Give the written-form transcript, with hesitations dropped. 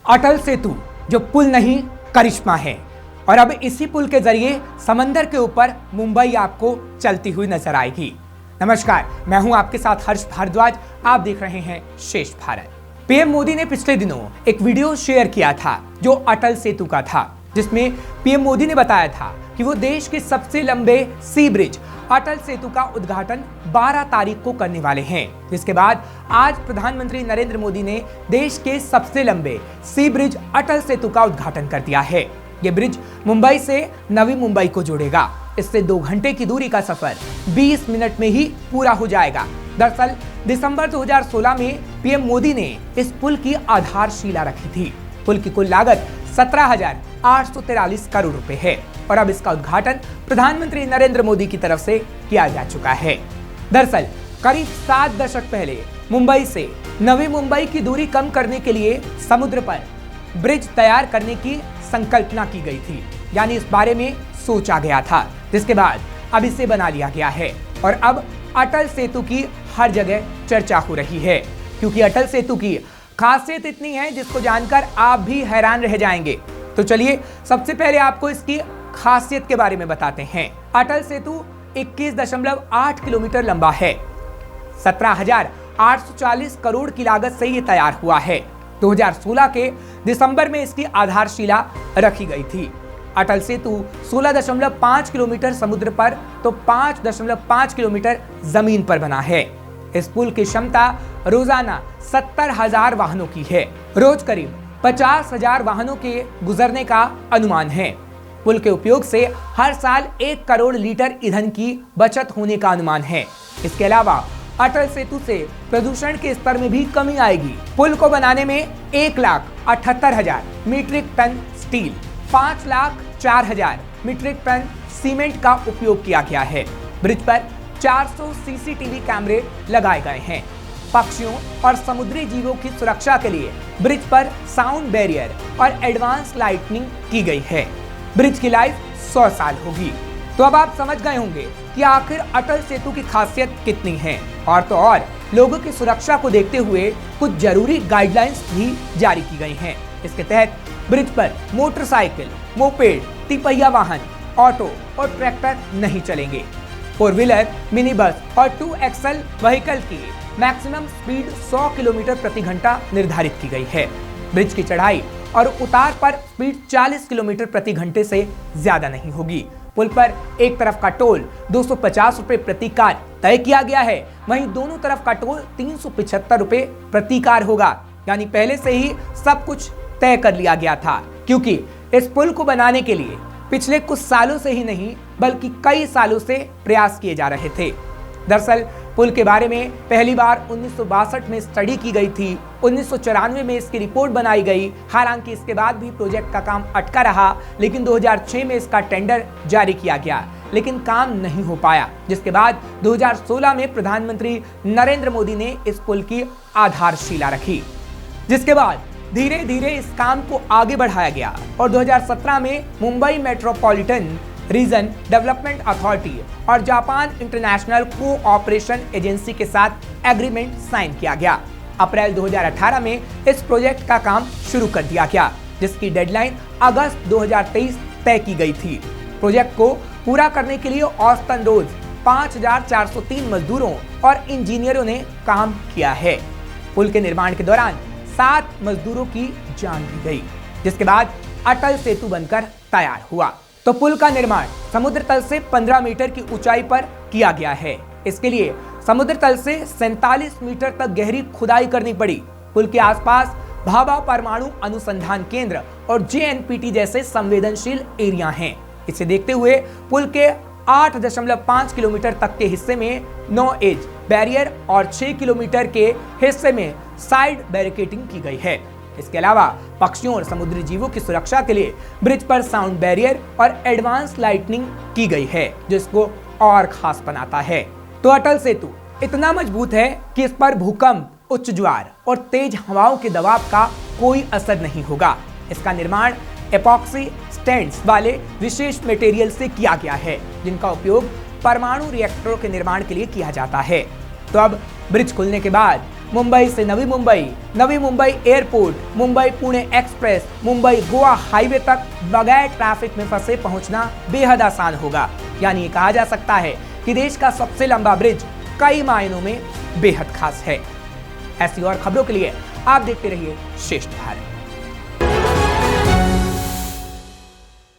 अटल सेतु जो पुल नहीं करिश्मा है, और अब इसी पुल के जरिए समंदर के ऊपर मुंबई आपको चलती हुई नजर आएगी। नमस्कार, मैं हूं आपके साथ हर्ष भारद्वाज। आप देख रहे हैं शेष भारत। पीएम मोदी ने पिछले दिनों एक वीडियो शेयर किया था जो अटल सेतु का था, जिसमें पीएम मोदी ने बताया था कि वो देश के सबसे लंबे सी ब्रिज अटल सेतु का उद्घाटन 12 तारीख को करने वाले हैं। जिसके बाद आज प्रधानमंत्री नरेंद्र मोदी ने देश के सबसे लंबे सी ब्रिज अटल सेतु का उद्घाटन कर दिया है। ये ब्रिज मुंबई से नवी मुंबई को जोड़ेगा। इससे 2 घंटे की दूरी का सफर 20 मिनट में ही पूरा हो जाएगा। दरअसल दिसंबर 2016 में पीएम मोदी ने इस पुल की आधारशिला रखी थी। पुल की कुल लागत 17,843 करोड़ रुपए है और अब इसका उद्घाटन प्रधानमंत्री नरेंद्र मोदी की तरफ से किया जा चुका है। दरअसल करीब 7 दशक पहले मुंबई से नवी मुंबई की दूरी कम करने के लिए समुद्र पर ब्रिज तैयार करने की संकल्पना की गई थी, यानी इस बारे में सोचा गया था, जिसके बाद अब इसे बना लिया गया है और अब अटल सेतु की हर जगह चर्चा हो रही है, क्योंकि अटल सेतु की खासियत इतनी है जिसको जानकर आप भी हैरान रह जाएंगे। तो चलिए सबसे पहले आपको इसकी खासियत के बारे में बताते हैं। अटल सेतु 21.8 किलोमीटर लंबा है। 17,840 करोड़ की लागत से ये तैयार हुआ है। 2016 के दिसंबर में इसकी आधारशिला रखी गई थी। अटल सेतु 16.5 किलोमीटर समुद्र पर तो 5.5 किलोमीटर जमीन पर बना है। इस पुल की क्षमता रोजाना 70,000 वाहनों की है। रोज करीब 50,000 वाहनों के गुजरने का अनुमान है। पुल के उपयोग से हर साल 1 करोड़ लीटर ईंधन की बचत होने का अनुमान है। इसके अलावा अटल सेतु से प्रदूषण के स्तर में भी कमी आएगी। पुल को बनाने में 1,78,000 metric ton steel, 5,04,000 metric ton cement का उपयोग किया गया है। ब्रिज पर 400 सीसीटीवी कैमरे लगाए गए हैं। पक्षियों और समुद्री जीवों की सुरक्षा के लिए ब्रिज पर साउंड बैरियर और एडवांस लाइटनिंग की गई है। ब्रिज की लाइफ 100 साल होगी। तो अब आप समझ गए होंगे कि आखिर अटल सेतु की खासियत कितनी है, और तो और लोगों की सुरक्षा को देखते हुए कुछ जरूरी गाइडलाइंस भी जारी की गई हैं। इसके तहत ब्रिज पर मोटरसाइकिल, मोपेड, तिपहिया वाहन, ऑटो और ट्रैक्टर नहीं चलेंगे। 4 व्हीलर, मिनी बस और 2 एक्सल व्हीकल की मैक्सिमम स्पीड 100 किलोमीटर प्रति घंटा निर्धारित की गई है। ब्रिज की चढ़ाई और उतार पर स्पीड 40 किलोमीटर प्रति घंटे से ज्यादा नहीं होगी। पुल पर एक तरफ का टोल 250 रुपए प्रति कार तय किया गया है, वहीं दोनों तरफ का टोल 375 रुपए प्रति कार होगा। यानी पहले से ही सब कुछ तय कर लिया गया था, क्योंकि इस पुल को बनाने के लिए पिछले कुछ सालों से ही नहीं बल्कि कई सालों से प्रयास किए जा रहे थे। दरअसल पुल के बारे में पहली बार 1962 में स्टडी की गई थी। 1994 में इसकी रिपोर्ट बनाई गई। हालांकि इसके बाद भी प्रोजेक्ट का काम अटका रहा, लेकिन 2006 में इसका टेंडर जारी किया गया, लेकिन काम नहीं हो पाया। जिसके बाद 2016 में प्रधानमंत्री नरेंद्र मोदी ने इस पुल की आधारशिला रखी, जिसके बाद धीरे धीरे इस काम को आगे बढ़ाया गया और 2017 में Mumbai metropolitan region development authority और जापान इंटरनेशनल कोऑपरेशन एजेंसी के साथ एग्रीमेंट साइन किया गया। अप्रैल 2018 में इस प्रोजेक्ट का काम शुरू कर दिया गया, जिसकी डेडलाइन अगस्त 2023 तय की गई थी। प्रोजेक्ट को पूरा करने के लिए औसतन रोज 5,403 मजदूरों और इंजीनियरों ने काम किया है। पुल के निर्माण के दौरान 7 मजदूरों की जान भी गई, जिसके बाद अटल सेतु बनकर तैयार हुआ। तो पुल का निर्माण समुद्र तल से 15 मीटर की ऊंचाई पर किया गया है। इसके लिए समुद्र तल से 47 मीटर तक गहरी खुदाई करनी पड़ी। पुल के आसपास भाभा परमाणु अनुसंधान केंद्र और JNPT जैसे संवेदनशील एरिया हैं। इसे देखते हुए पुल के 8.5 किलोमीटर तक के हिस्से में नो एज बैरियर और 6 किलोमीटर के हिस्से में साइड बैरिकेडिंग की गई है। इसके अलावा पक्षियों और समुद्री जीवों की सुरक्षा के लिए ब्रिज पर साउंड बैरियर और एडवांस लाइटनिंग की गई है, जिसको और खास बनाता है। तो अटल सेतु इतना मजबूत है कि इस पर भूकंप, उच्च ज्वार और तेज हवाओं के दबाव का कोई असर नहीं होगा। इसका निर्माण एपॉक्सी स्टैंड्स वाले विशेष मटेरियल से किया गया है, जिनका उपयोग परमाणु रिएक्टरों के निर्माण के लिए किया जाता है। तो अब ब्रिज खुलने के बाद मुंबई से Navi Mumbai, Navi Mumbai airport, Mumbai Pune express, Mumbai Goa highway तक बगैर ट्रैफिक में फंसे पहुंचना बेहद आसान होगा। यानी ये कहा जा सकता है कि देश का सबसे लंबा ब्रिज कई मायनों में बेहद खास है। ऐसी और खबरों के लिए आप देखते रहिए श्रेष्ठ भारत।